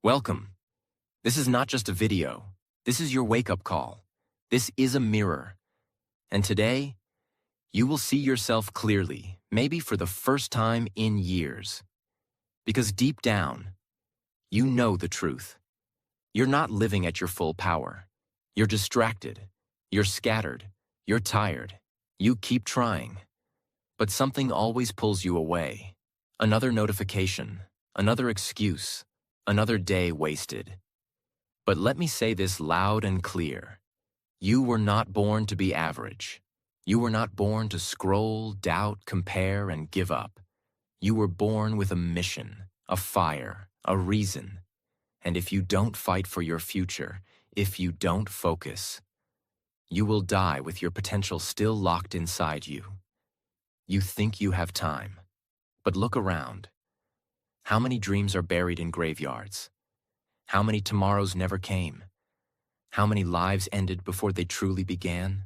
Welcome. This is not just a video. This is your wake-up call. This is a mirror. And today, you will see yourself clearly, maybe for the first time in years. Because deep down, you know the truth. You're not living at your full power. You're distracted. You're scattered. You're tired. You keep trying. But something always pulls you away. Another notification, another excuse, another day wasted. But let me say this loud and clear. You were not born to be average. You were not born to scroll, doubt, compare, and give up. You were born with a mission, a fire, a reason. And if you don't fight for your future, if you don't focus, you will die with your potential still locked inside you. You think you have time, but look around. How many dreams are buried in graveyards? How many tomorrows never came? How many lives ended before they truly began?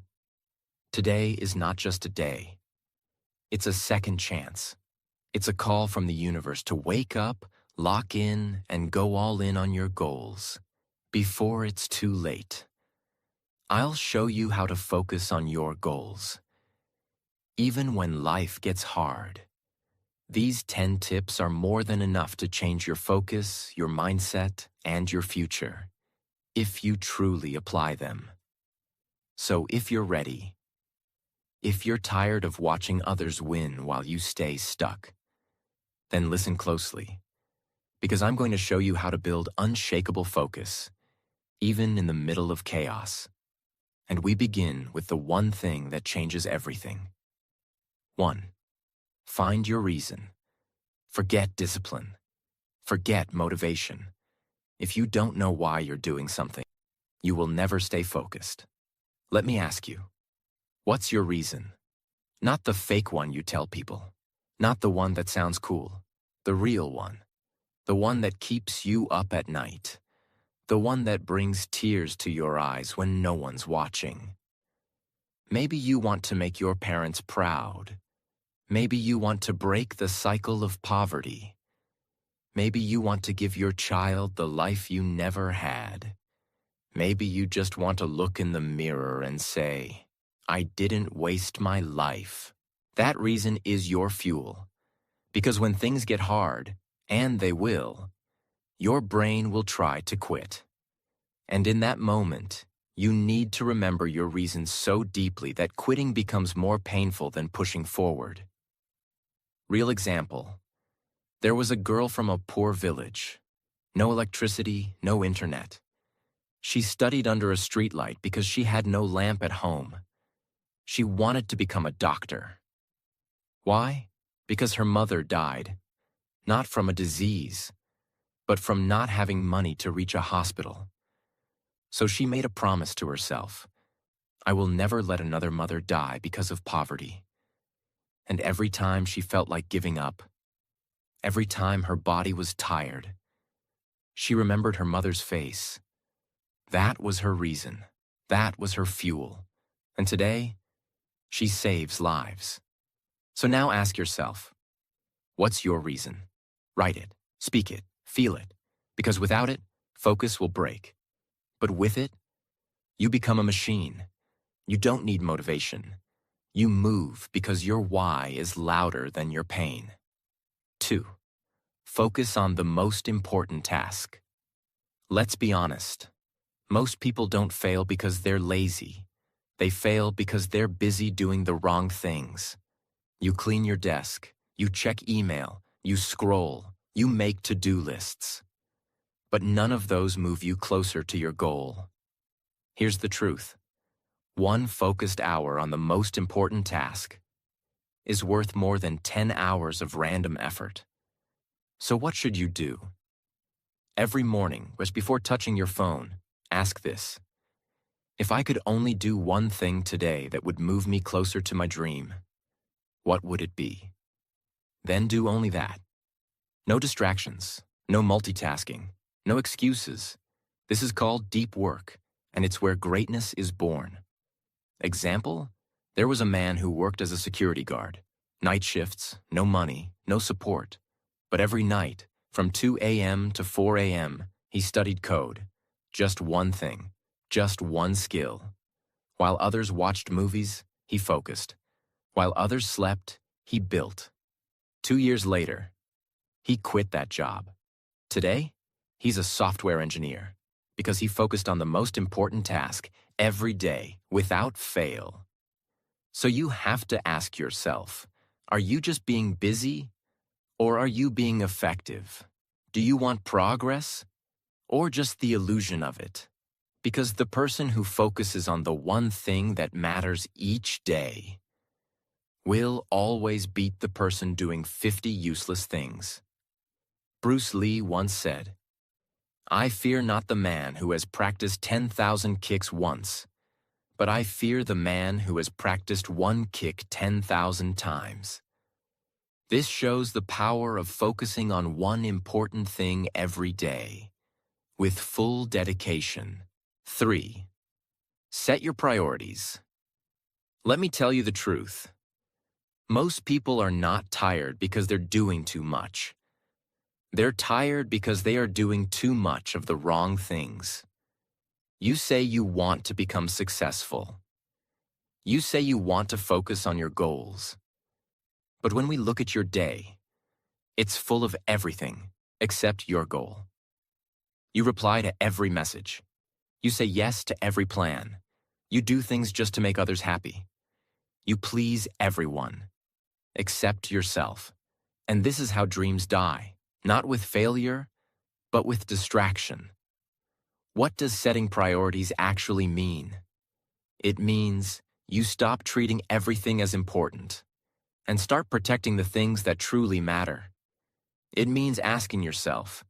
Today is not just a day. It's a second chance. It's a call from the universe to wake up, lock in, and go all in on your goals before it's too late. I'll show you how to focus on your goals. Even when life gets hard, these 10 tips are more than enough to change your focus, your mindset, and your future, if you truly apply them. So if you're ready, if you're tired of watching others win while you stay stuck, then listen closely, because I'm going to show you how to build unshakable focus, even in the middle of chaos. And we begin with the one thing that changes everything. 1. Find your reason. Forget discipline. Forget motivation. If you don't know why you're doing something, you will never stay focused. Let me ask you, what's your reason? Not the fake one you tell people. Not the one that sounds cool. The real one. The one that keeps you up at night. The one that brings tears to your eyes when no one's watching. Maybe you want to make your parents proud. Maybe you want to break the cycle of poverty. Maybe you want to give your child the life you never had. Maybe you just want to look in the mirror and say, I didn't waste my life. That reason is your fuel. Because when things get hard, and they will, your brain will try to quit. And in that moment, you need to remember your reason so deeply that quitting becomes more painful than pushing forward. Real example. There was a girl from a poor village. No electricity, no internet. She studied under a streetlight because she had no lamp at home. She wanted to become a doctor. Why? Because her mother died, not from a disease, but from not having money to reach a hospital. So she made a promise to herself. I will never let another mother die because of poverty. And every time she felt like giving up, every time her body was tired, she remembered her mother's face. That was her reason. That was her fuel. And today, she saves lives. So now ask yourself, what's your reason? Write it, speak it, feel it. Because without it, focus will break. But with it, you become a machine. You don't need motivation. You move because your why is louder than your pain. 2. Focus on the most important task. Let's be honest. Most people don't fail because they're lazy. They fail because they're busy doing the wrong things. You clean your desk, you check email, you scroll, you make to-do lists. But none of those move you closer to your goal. Here's the truth. One focused hour on the most important task is worth more than 10 hours of random effort. So what should you do? Every morning, just before touching your phone, ask this. If I could only do one thing today that would move me closer to my dream, what would it be? Then do only that. No distractions, no multitasking, no excuses. This is called deep work, and it's where greatness is born. Example, there was a man who worked as a security guard. Night shifts, no money, no support. But every night, from 2 a.m. to 4 a.m., He studied code, just one thing, just one skill. While others watched movies, he focused. While others slept, he built. 2 years later, he quit that job. Today, he's a software engineer because he focused on the most important task every day without fail. So you have to ask yourself, are you just being busy or are you being effective? Do you want progress or just the illusion of it? Because the person who focuses on the one thing that matters each day will always beat the person doing 50 useless things. Bruce Lee once said, "I fear not the man who has practiced 10,000 kicks once, but I fear the man who has practiced one kick 10,000 times." This shows the power of focusing on one important thing every day, with full dedication. 3. Set your priorities. Let me tell you the truth. Most people are not tired because they're doing too much. They're tired because they are doing too much of the wrong things. You say you want to become successful. You say you want to focus on your goals. But when we look at your day, it's full of everything except your goal. You reply to every message. You say yes to every plan. You do things just to make others happy. You please everyone, except yourself. And this is how dreams die, not with failure, but with distraction. What does setting priorities actually mean? It means you stop treating everything as important and start protecting the things that truly matter. It means asking yourself,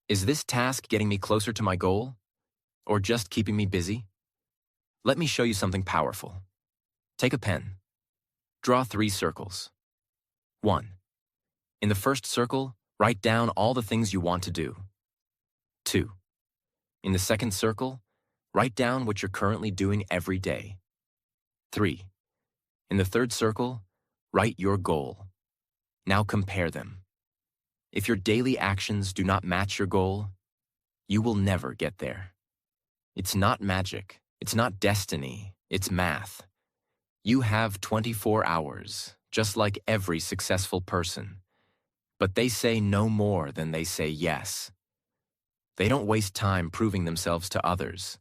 is this task getting me closer to my goal or just keeping me busy? Let me show you something powerful. Take a pen. Draw 3 circles. 1. In the first circle, write down all the things you want to do. 2. In the second circle, write down what you're currently doing every day. 3. In the third circle, write your goal. Now compare them. If your daily actions do not match your goal, you will never get there. It's not magic. It's not destiny. It's math. You have 24 hours, just like every successful person. But they say no more than they say yes. They don't waste time proving themselves to others.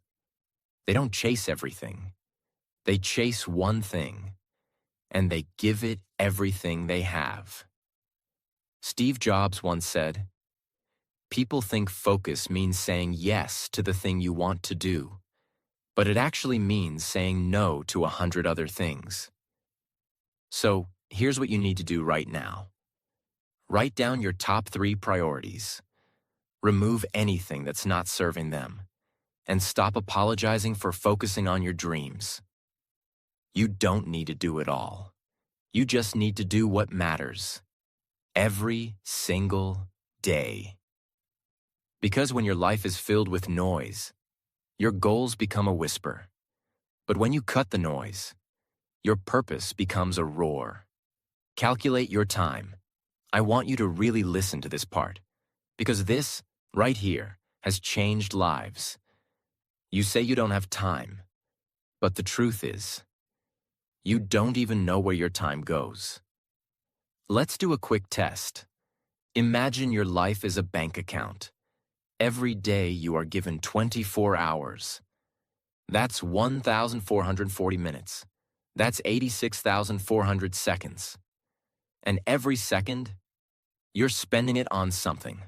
They don't chase everything. They chase one thing, and they give it everything they have. Steve Jobs once said, "People think focus means saying yes to the thing you want to do, but it actually means saying no to 100 other things." So, here's what you need to do right now. Write down your top 3 priorities. Remove anything that's not serving them, and stop apologizing for focusing on your dreams. You don't need to do it all. You just need to do what matters. Every single day. Because when your life is filled with noise, your goals become a whisper. But when you cut the noise, your purpose becomes a roar. Calculate your time. I want you to really listen to this part, because this, right here, has changed lives. You say you don't have time, but the truth is, you don't even know where your time goes. Let's do a quick test. Imagine your life is a bank account. Every day you are given 24 hours. That's 1,440 minutes. That's 86,400 seconds. And every second, you're spending it on something.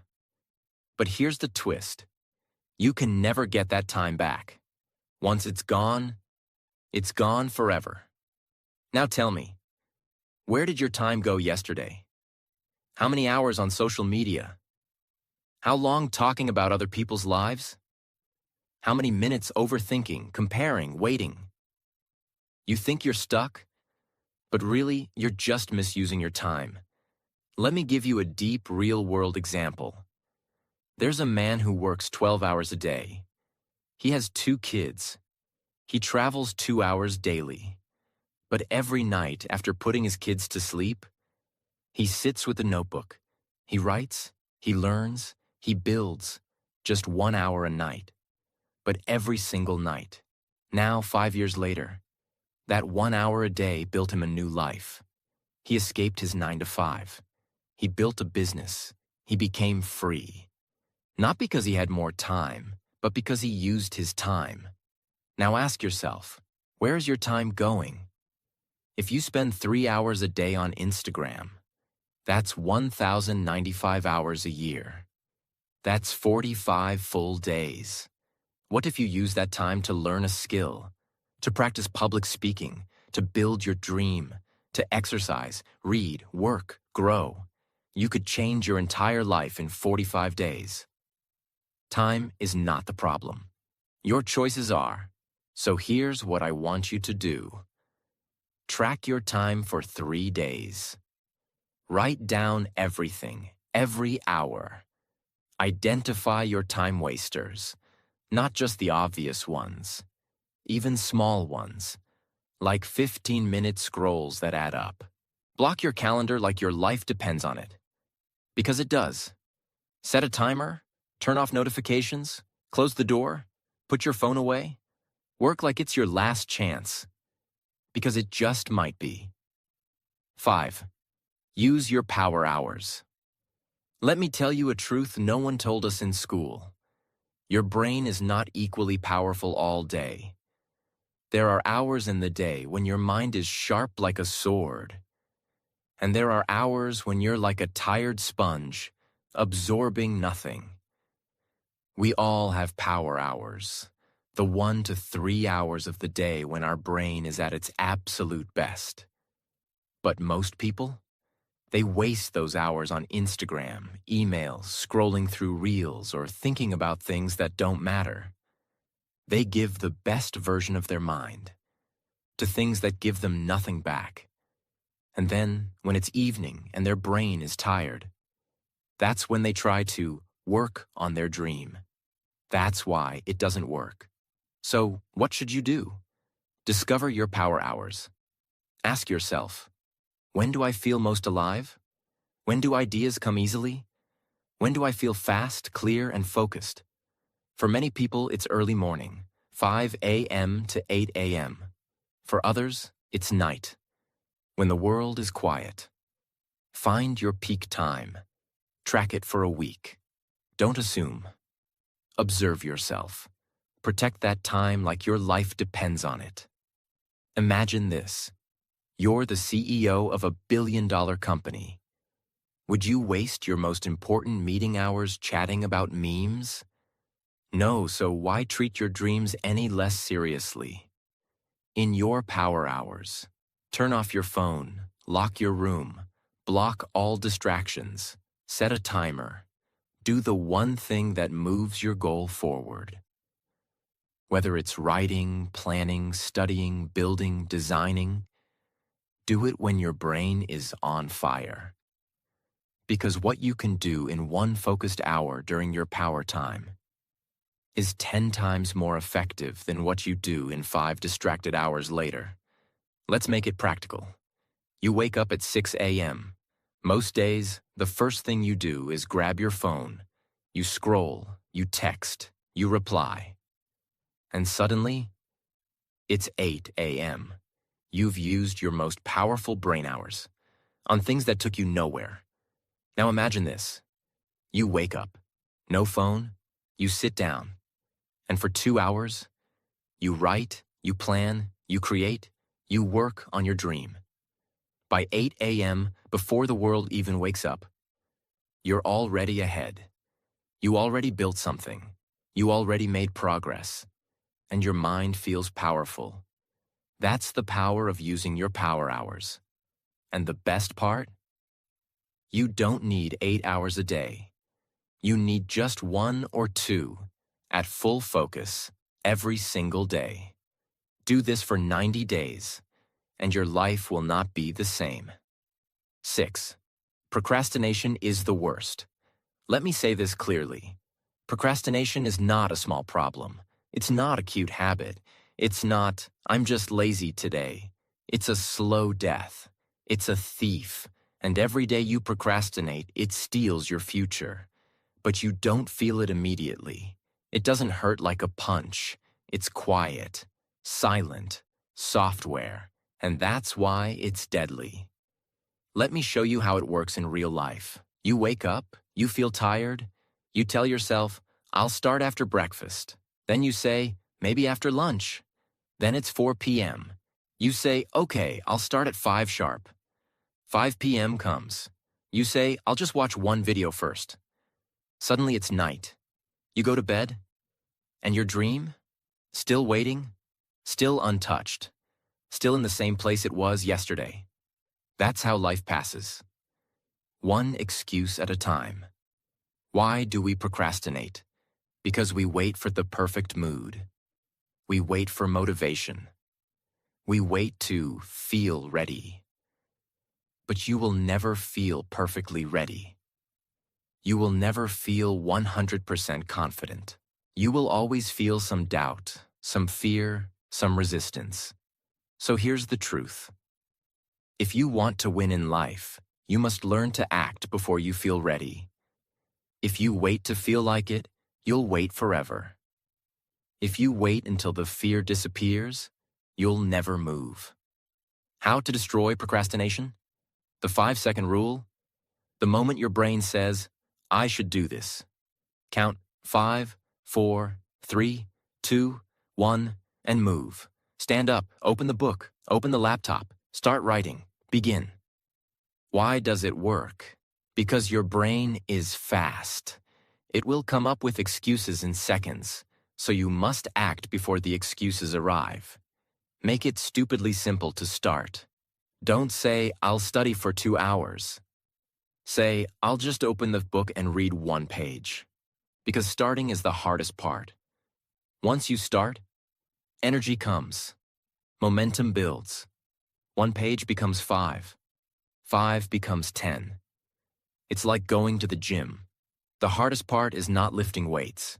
But here's the twist. You can never get that time back. Once it's gone forever. Now tell me, where did your time go yesterday? How many hours on social media? How long talking about other people's lives? How many minutes overthinking, comparing, waiting? You think you're stuck, but really, you're just misusing your time. Let me give you a deep, real-world example. There's a man who works 12 hours a day. He has 2 kids. He travels 2 hours daily. But every night, after putting his kids to sleep, he sits with a notebook. He writes, he learns, he builds, just 1 hour a night, but every single night. Now, 5 years later, that 1 hour a day built him a new life. He escaped his 9 to 5. He built a business. He became free. Not because he had more time, but because he used his time. Now ask yourself, where is your time going? If you spend 3 hours a day on Instagram, that's 1,095 hours a year. That's 45 full days. What if you use that time to learn a skill, to practice public speaking, to build your dream, to exercise, read, work, grow? You could change your entire life in 45 days. Time is not the problem. Your choices are. So here's what I want you to do. Track your time for 3 days. Write down everything, every hour. Identify your time wasters, not just the obvious ones, even small ones, like 15-minute scrolls that add up. Block your calendar like your life depends on it, because it does. Set a timer, turn off notifications, close the door, put your phone away. Work like it's your last chance, because it just might be. 5. Use your power hours. Let me tell you a truth no one told us in school. Your brain is not equally powerful all day. There are hours in the day when your mind is sharp like a sword. And there are hours when you're like a tired sponge, absorbing nothing. We all have power hours, the 1 to 3 hours of the day when our brain is at its absolute best. But most people? They waste those hours on Instagram, emails, scrolling through reels, or thinking about things that don't matter. They give the best version of their mind to things that give them nothing back. And then, when it's evening and their brain is tired, that's when they try to work on their dream. That's why it doesn't work. So, what should you do? Discover your power hours. Ask yourself, when do I feel most alive? When do ideas come easily? When do I feel fast, clear, and focused? For many people, it's early morning, 5 a.m. to 8 a.m. For others, it's night, when the world is quiet. Find your peak time. Track it for a week. Don't assume. Observe yourself. Protect that time like your life depends on it. Imagine this. You're the CEO of a billion-dollar company. Would you waste your most important meeting hours chatting about memes? No, so why treat your dreams any less seriously? In your power hours, turn off your phone, lock your room, block all distractions, set a timer. Do the one thing that moves your goal forward. Whether it's writing, planning, studying, building, designing, do it when your brain is on fire. Because what you can do in one focused hour during your power time is 10 times more effective than what you do in 5 distracted hours later. Let's make it practical. You wake up at 6 a.m. Most days, the first thing you do is grab your phone. You scroll, you text, you reply. And suddenly, it's 8 a.m. You've used your most powerful brain hours on things that took you nowhere. Now imagine this. You wake up, no phone, you sit down, and for 2 hours, you write, you plan, you create, you work on your dream. By 8 a.m., before the world even wakes up, you're already ahead. You already built something. You already made progress. And your mind feels powerful. That's the power of using your power hours. And the best part? You don't need 8 hours a day. You need just 1 or 2 at full focus every single day. Do this for 90 days, and your life will not be the same. 6. Procrastination is the worst. Let me say this clearly. Procrastination is not a small problem. It's not a cute habit. It's not, I'm just lazy today. It's a slow death. It's a thief. And every day you procrastinate, it steals your future. but you don't feel it immediately. It doesn't hurt like a punch. It's quiet, silent, software, and that's why it's deadly. Let me show you how it works in real life. You wake up, you feel tired, you tell yourself, I'll start after breakfast. Then you say, maybe after lunch. Then it's 4 p.m. You say, okay, I'll start at 5 sharp. 5 p.m. comes. You say, I'll just watch one video first. Suddenly it's night. You go to bed, and your dream? Still waiting, still untouched, still in the same place it was yesterday. That's how life passes. One excuse at a time. Why do we procrastinate? Because we wait for the perfect mood. We wait for motivation. We wait to feel ready. But you will never feel perfectly ready. You will never feel 100% confident. You will always feel some doubt, some fear, some resistance. So here's the truth. If you want to win in life, you must learn to act before you feel ready. If you wait to feel like it, you'll wait forever. If you wait until the fear disappears, you'll never move. How to destroy procrastination? The 5-second rule. The moment your brain says, I should do this. Count 5, 4, 3, 2, 1, and move. Stand up, open the book, open the laptop, start writing, begin. Why does it work? Because your brain is fast. It will come up with excuses in seconds, so you must act before the excuses arrive. Make it stupidly simple to start. Don't say, I'll study for 2 hours. Say, I'll just open the book and read 1 page. Because starting is the hardest part. Once you start, energy comes. Momentum builds. 1 page becomes 5. 5 becomes 10. It's like going to the gym. The hardest part is not lifting weights.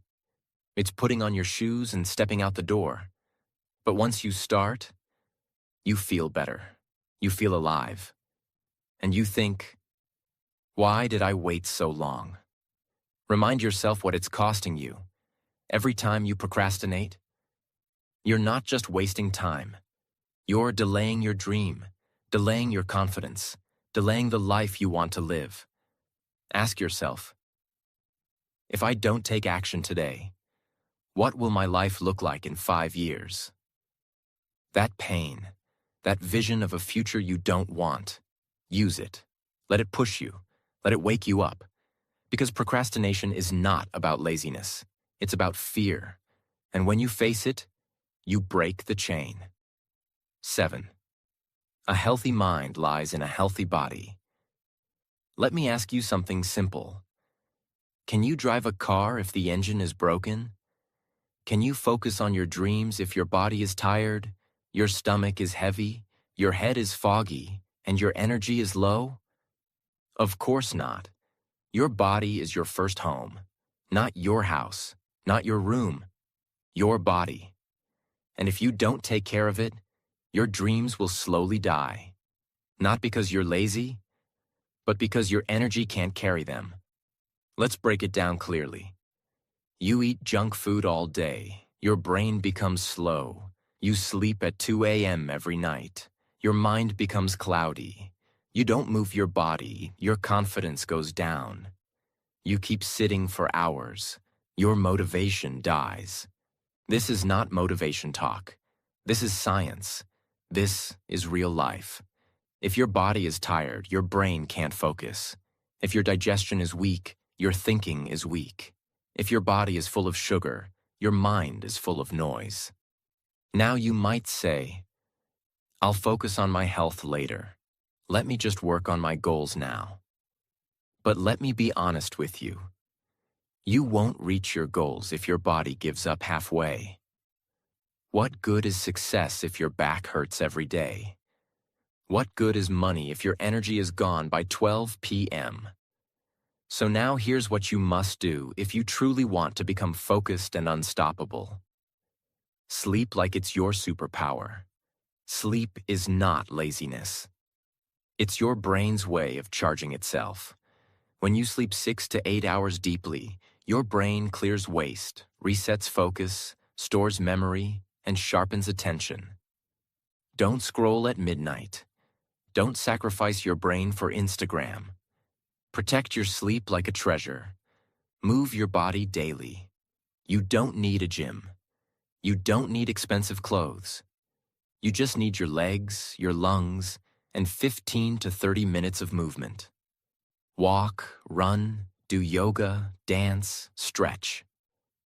It's putting on your shoes and stepping out the door. But once you start, you feel better. You feel alive. And you think, why did I wait so long? Remind yourself what it's costing you. Every time you procrastinate, you're not just wasting time. You're delaying your dream, delaying your confidence, delaying the life you want to live. Ask yourself, if I don't take action today, what will my life look like in 5 years? That pain, that vision of a future you don't want, use it. Let it push you. Let it wake you up. Because procrastination is not about laziness. It's about fear. And when you face it, you break the chain. 7. A healthy mind lies in a healthy body. Let me ask you something simple. Can you drive a car if the engine is broken? Can you focus on your dreams if your body is tired, your stomach is heavy, your head is foggy, and your energy is low? Of course not. Your body is your first home, not your house, not your room, your body. And if you don't take care of it, your dreams will slowly die. Not because you're lazy, but because your energy can't carry them. Let's break it down clearly. You eat junk food all day. Your brain becomes slow. You sleep at 2 a.m. every night. Your mind becomes cloudy. You don't move your body. Your confidence goes down. You keep sitting for hours. Your motivation dies. This is not motivation talk. This is science. This is real life. If your body is tired, your brain can't focus. If your digestion is weak, your thinking is weak. If your body is full of sugar, your mind is full of noise. Now you might say, I'll focus on my health later. Let me just work on my goals now. But let me be honest with you. You won't reach your goals if your body gives up halfway. What good is success if your back hurts every day? What good is money if your energy is gone by 12 p.m.? So now here's what you must do if you truly want to become focused and unstoppable. Sleep like it's your superpower. Sleep is not laziness. It's your brain's way of charging itself. When you sleep 6 to 8 hours deeply, your brain clears waste, resets focus, stores memory, and sharpens attention. Don't scroll at midnight. Don't sacrifice your brain for Instagram. Protect your sleep like a treasure. Move your body daily. You don't need a gym. You don't need expensive clothes. You just need your legs, your lungs, and 15 to 30 minutes of movement. Walk, run, do yoga, dance, stretch.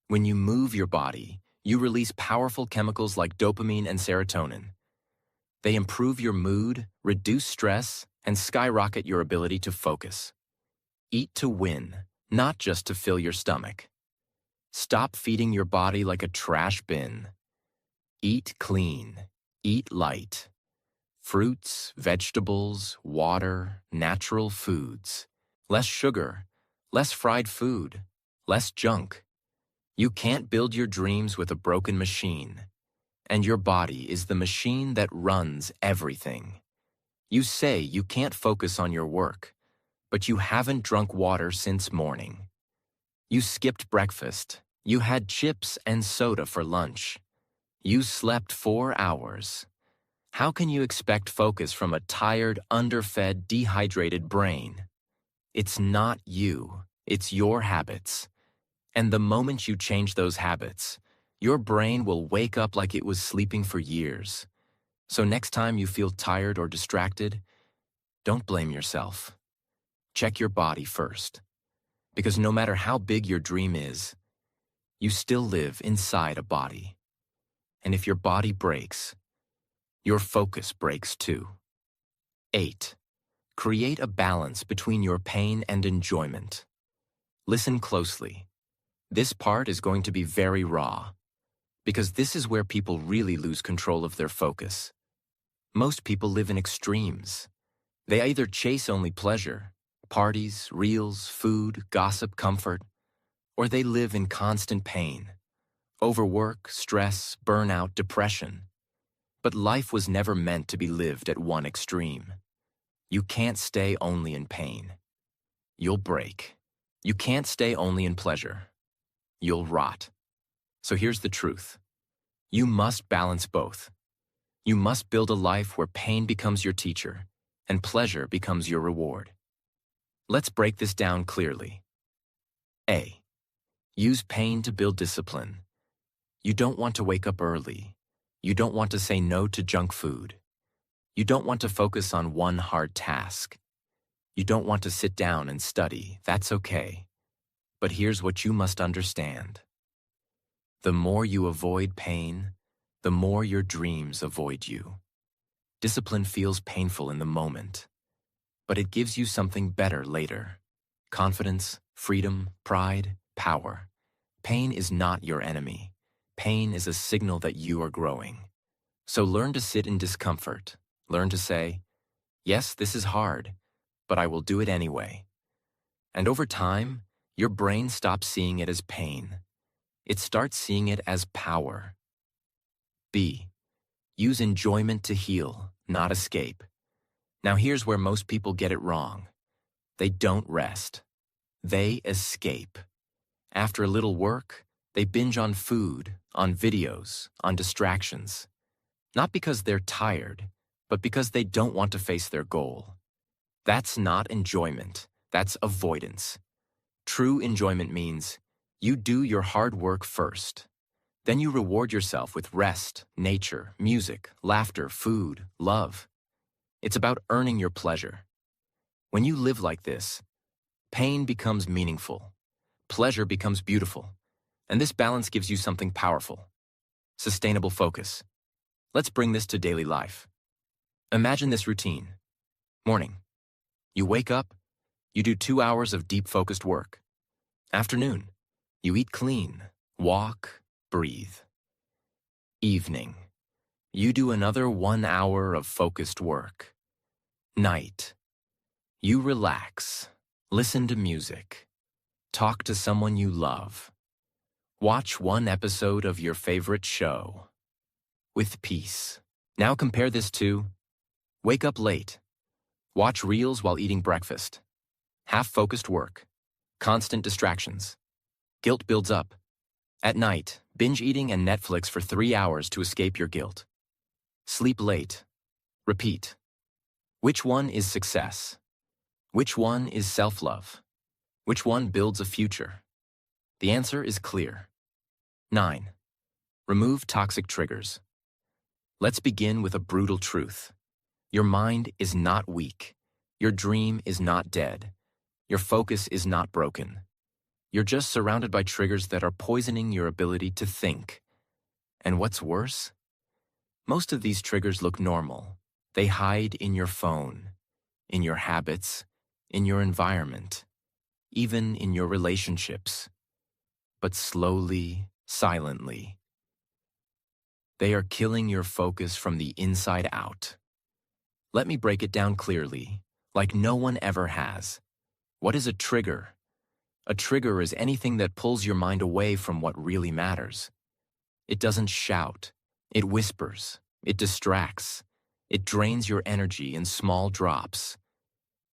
When you move your body, you release powerful chemicals like dopamine and serotonin. They improve your mood, reduce stress, and skyrocket your ability to focus. Eat to win, not just to fill your stomach. Stop feeding your body like a trash bin. Eat clean. Eat light. Fruits, vegetables, water, natural foods. Less sugar, less fried food, less junk. You can't build your dreams with a broken machine. And your body is the machine that runs everything. You say you can't focus on your work, but you haven't drunk water since morning. You skipped breakfast. You had chips and soda for lunch. You slept 4 hours. How can you expect focus from a tired, underfed, dehydrated brain? It's not you. It's your habits. And the moment you change those habits, your brain will wake up like it was sleeping for years. So next time you feel tired or distracted, don't blame yourself. Check your body first. Because no matter how big your dream is, you still live inside a body. And if your body breaks, your focus breaks too. 8. Create a balance between your pain and enjoyment. Listen closely. This part is going to be very raw, because this is where people really lose control of their focus. Most people live in extremes. They either chase only pleasure, parties, reels, food, gossip, comfort, or they live in constant pain, overwork, stress, burnout, depression. But life was never meant to be lived at one extreme. You can't stay only in pain. You'll break. You can't stay only in pleasure. You'll rot. So here's the truth. You must balance both. You must build a life where pain becomes your teacher and pleasure becomes your reward. Let's break this down clearly. A. Use pain to build discipline. You don't want to wake up early. You don't want to say no to junk food. You don't want to focus on one hard task. You don't want to sit down and study. That's okay. But here's what you must understand. The more you avoid pain, the more your dreams avoid you. Discipline feels painful in the moment, but it gives you something better later. Confidence, freedom, pride, power. Pain is not your enemy. Pain is a signal that you are growing. So learn to sit in discomfort. Learn to say, yes, this is hard, but I will do it anyway. And over time, your brain stops seeing it as pain. It starts seeing it as power. B. Use enjoyment to heal, not escape. Now here's where most people get it wrong. They don't rest. They escape. After a little work, they binge on food, on videos, on distractions. Not because they're tired, but because they don't want to face their goal. That's not enjoyment. That's avoidance. True enjoyment means you do your hard work first. Then you reward yourself with rest, nature, music, laughter, food, love. It's about earning your pleasure. When you live like this, pain becomes meaningful, pleasure becomes beautiful, and this balance gives you something powerful. Sustainable focus. Let's bring this to daily life. Imagine this routine. Morning. You wake up, you do 2 hours of deep focused work. Afternoon. You eat clean, walk, breathe. Evening. You do another 1 hour of focused work. Night. You relax, listen to music, talk to someone you love. Watch one episode of your favorite show. With peace. Now compare this to wake up late. Watch reels while eating breakfast. Half-focused work. Constant distractions. Guilt builds up. At night, binge eating and Netflix for 3 hours to escape your guilt. Sleep late. Repeat. Which one is success? Which one is self-love? Which one builds a future? The answer is clear. 9. Remove toxic triggers. Let's begin with a brutal truth. Your mind is not weak. Your dream is not dead. Your focus is not broken. You're just surrounded by triggers that are poisoning your ability to think. And what's worse? Most of these triggers look normal. They hide in your phone, in your habits, in your environment, even in your relationships. But slowly, silently, they are killing your focus from the inside out. Let me break it down clearly, like no one ever has. What is a trigger? A trigger is anything that pulls your mind away from what really matters. It doesn't shout. It whispers. It distracts. It drains your energy in small drops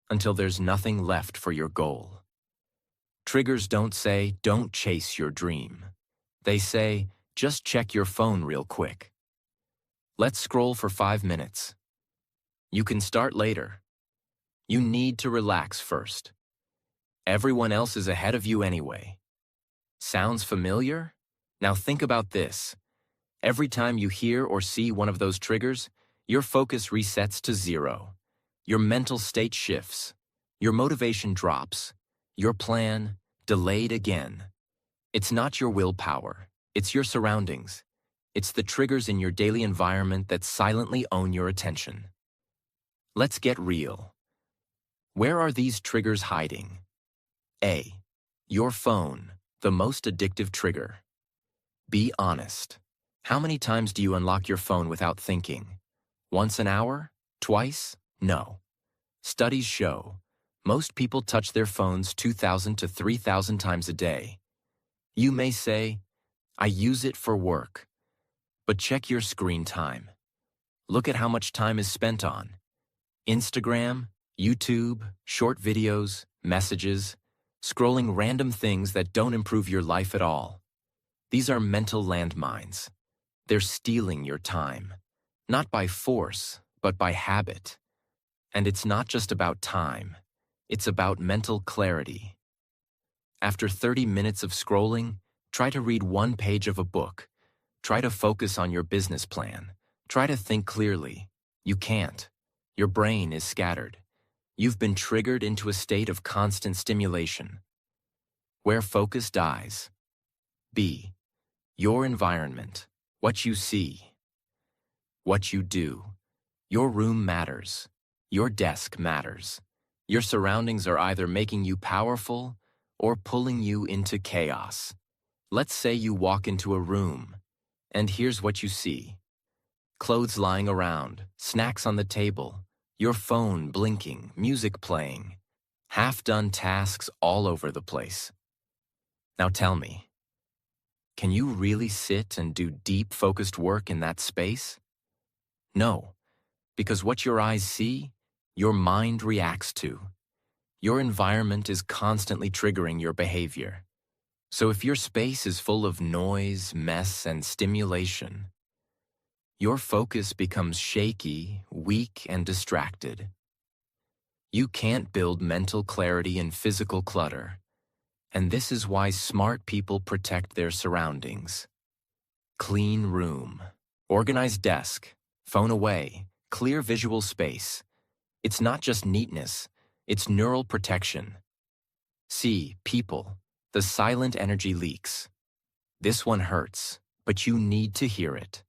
until there's nothing left for your goal. Triggers don't say, don't chase your dream. They say, just check your phone real quick. Let's scroll for 5 minutes. You can start later. You need to relax first. Everyone else is ahead of you anyway. Sounds familiar? Now think about this. Every time you hear or see one of those triggers, your focus resets to 0. Your mental state shifts. Your motivation drops. Your plan delayed again. It's not your willpower. It's your surroundings. It's the triggers in your daily environment that silently own your attention. Let's get real. Where are these triggers hiding? A. Your phone, the most addictive trigger. Be honest. How many times do you unlock your phone without thinking? Once an hour? Twice? No. Studies show most people touch their phones 2,000 to 3,000 times a day. You may say, I use it for work. But check your screen time. Look at how much time is spent on Instagram, YouTube, short videos, messages, scrolling random things that don't improve your life at all. These are mental landmines. They're stealing your time, not by force, but by habit. And it's not just about time. It's about mental clarity. After 30 minutes of scrolling, try to read 1 page of a book. Try to focus on your business plan. Try to think clearly. You can't. Your brain is scattered. You've been triggered into a state of constant stimulation. Where focus dies. B. Your environment. What you see. What you do. Your room matters. Your desk matters. Your surroundings are either making you powerful or pulling you into chaos. Let's say you walk into a room, and here's what you see. Clothes lying around, snacks on the table, your phone blinking, music playing, half-done tasks all over the place. Now tell me, can you really sit and do deep, focused work in that space? No, because what your eyes see, your mind reacts to. Your environment is constantly triggering your behavior. So if your space is full of noise, mess, and stimulation, your focus becomes shaky, weak, and distracted. You can't build mental clarity in physical clutter, and this is why smart people protect their surroundings. Clean room, organized desk, phone away, clear visual space. It's not just neatness, it's neural protection. See, people, the silent energy leaks. This one hurts, but you need to hear it.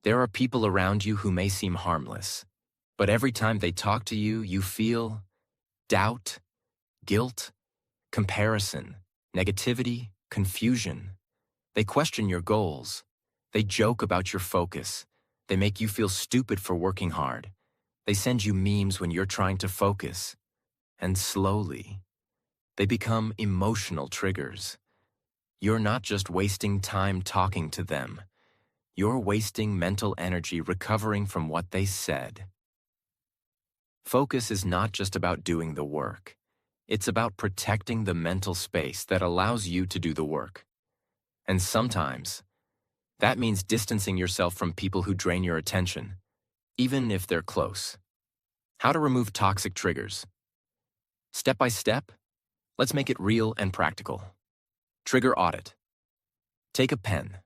There are people around you who may seem harmless, but every time they talk to you, you feel doubt, guilt, comparison, negativity, confusion. They question your goals. They joke about your focus. They make you feel stupid for working hard. They send you memes when you're trying to focus. And slowly, they become emotional triggers. You're not just wasting time talking to them. You're wasting mental energy recovering from what they said. Focus is not just about doing the work. It's about protecting the mental space that allows you to do the work. And sometimes, that means distancing yourself from people who drain your attention, even if they're close. How to remove toxic triggers. Step by step, let's make it real and practical. Trigger audit. Take a pen.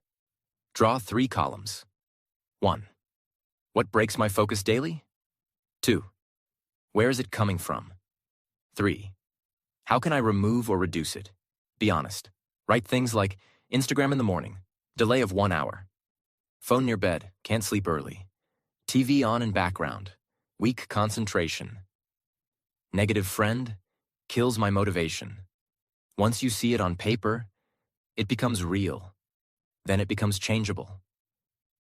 Draw 3 columns. 1. What breaks my focus daily? 2. Where is it coming from? 3. How can I remove or reduce it? Be honest. Write things like Instagram in the morning, delay of 1 hour. Phone near bed, can't sleep early. TV on in background, weak concentration. Negative friend, kills my motivation. Once you see it on paper, it becomes real. Then it becomes changeable.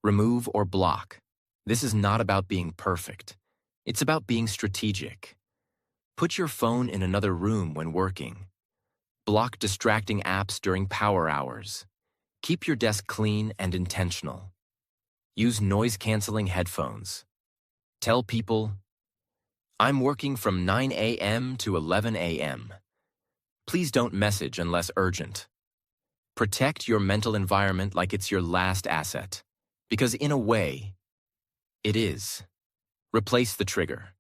Remove or block. This is not about being perfect. It's about being strategic. Put your phone in another room when working. Block distracting apps during power hours. Keep your desk clean and intentional. Use noise-canceling headphones. Tell people, I'm working from 9 a.m. to 11 a.m. Please don't message unless urgent. Protect your mental environment like it's your last asset, because in a way, it is. Replace the trigger.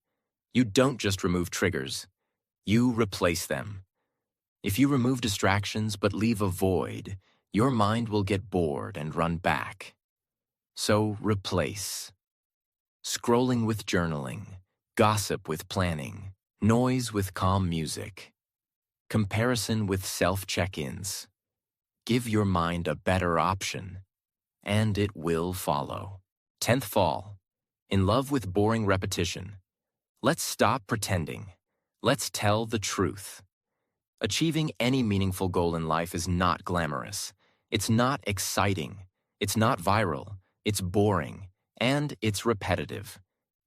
You don't just remove triggers, you replace them. If you remove distractions but leave a void, your mind will get bored and run back. So replace. Scrolling with journaling, gossip with planning, noise with calm music, comparison with self-check-ins. Give your mind a better option, and it will follow. 10th fall. In love with boring repetition. Let's stop pretending. Let's tell the truth. Achieving any meaningful goal in life is not glamorous. It's not exciting. It's not viral. It's boring. And it's repetitive.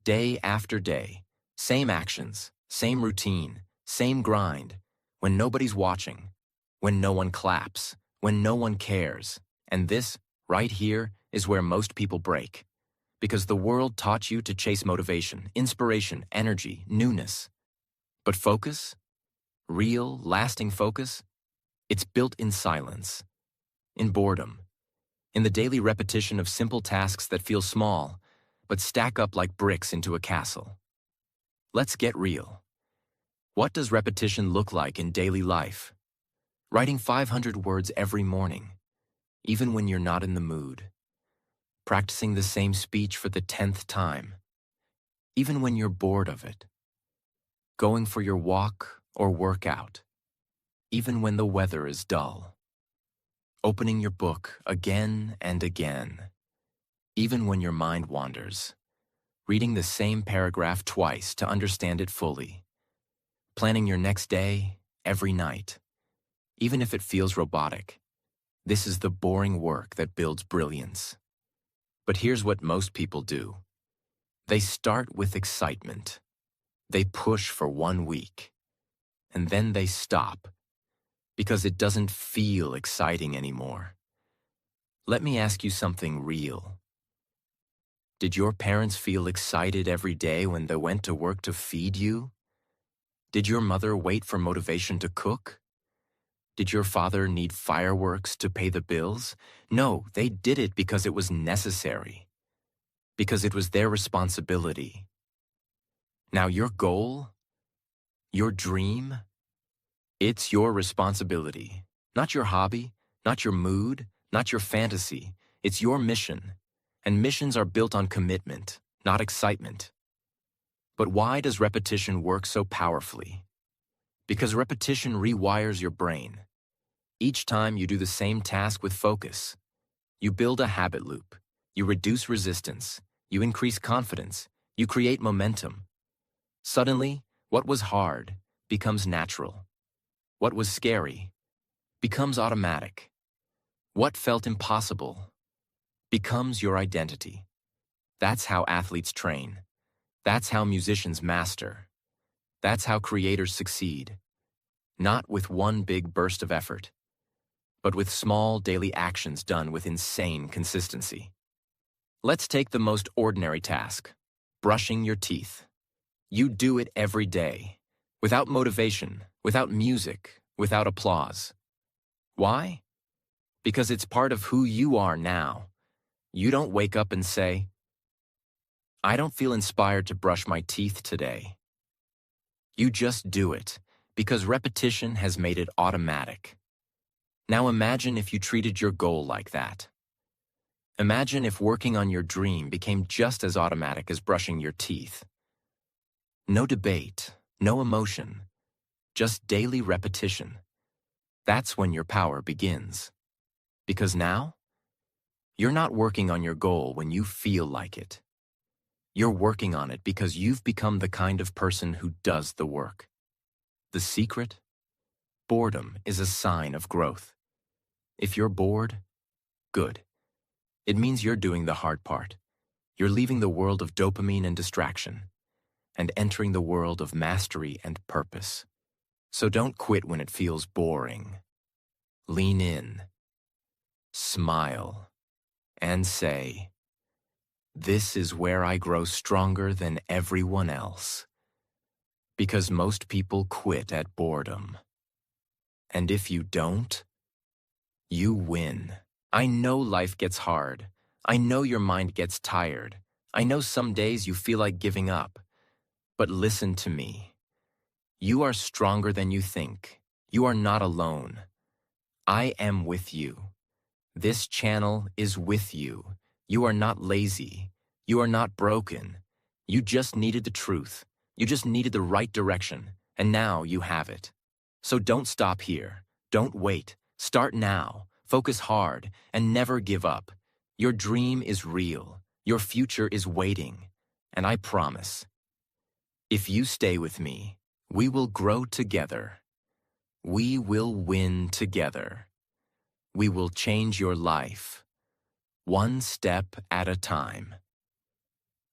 Day after day. Same actions, same routine, same grind. When nobody's watching. When no one claps. When no one cares. And this, right here, is where most people break. Because the world taught you to chase motivation, inspiration, energy, newness. But focus, real, lasting focus, it's built in silence, in boredom, in the daily repetition of simple tasks that feel small, but stack up like bricks into a castle. Let's get real. What does repetition look like in daily life? Writing 500 words every morning, even when you're not in the mood. Practicing the same speech for the 10th time, even when you're bored of it. Going for your walk or workout, even when the weather is dull. Opening your book again and again, even when your mind wanders. Reading the same paragraph twice to understand it fully. Planning your next day every night, even if it feels robotic. This is the boring work that builds brilliance. But here's what most people do. They start with excitement. They push for 1 week. And then they stop because it doesn't feel exciting anymore. Let me ask you something real. Did your parents feel excited every day when they went to work to feed you? Did your mother wait for motivation to cook? Did your father need fireworks to pay the bills? No, they did it because it was necessary. Because it was their responsibility. Now your goal, your dream, it's your responsibility. Not your hobby, not your mood, not your fantasy. It's your mission. And missions are built on commitment, not excitement. But why does repetition work so powerfully? Because repetition rewires your brain. Each time you do the same task with focus, you build a habit loop. You reduce resistance. You increase confidence. You create momentum. Suddenly, what was hard becomes natural. What was scary becomes automatic. What felt impossible becomes your identity. That's how athletes train. That's how musicians master. That's how creators succeed. Not with one big burst of effort, but with small daily actions done with insane consistency. Let's take the most ordinary task, brushing your teeth. You do it every day. without motivation, without music, without applause. Why? Because it's part of who you are now. You don't wake up and say, I don't feel inspired to brush my teeth today. You just do it, because repetition has made it automatic. Now imagine if you treated your goal like that. Imagine if working on your dream became just as automatic as brushing your teeth. No debate, no emotion, just daily repetition. That's when your power begins. Because now, you're not working on your goal when you feel like it. You're working on it because you've become the kind of person who does the work. The secret? Boredom is a sign of growth. If you're bored, good. It means you're doing the hard part. You're leaving the world of dopamine and distraction and entering the world of mastery and purpose. So don't quit when it feels boring. Lean in, smile, and say, this is where I grow stronger than everyone else. Because most people quit at boredom. And if you don't, you win. I know life gets hard. I know your mind gets tired. I know some days you feel like giving up. But listen to me. You are stronger than you think. You are not alone. I am with you. This channel is with you. You are not lazy. You are not broken. You just needed the truth. You just needed the right direction, and now you have it. So don't stop here. Don't wait. Start now. Focus hard, and never give up. Your dream is real. Your future is waiting. And I promise, if you stay with me, we will grow together. We will win together. We will change your life, one step at a time.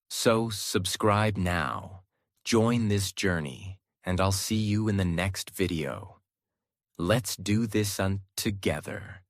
So subscribe now, join this journey, and I'll see you in the next video. Let's do this together.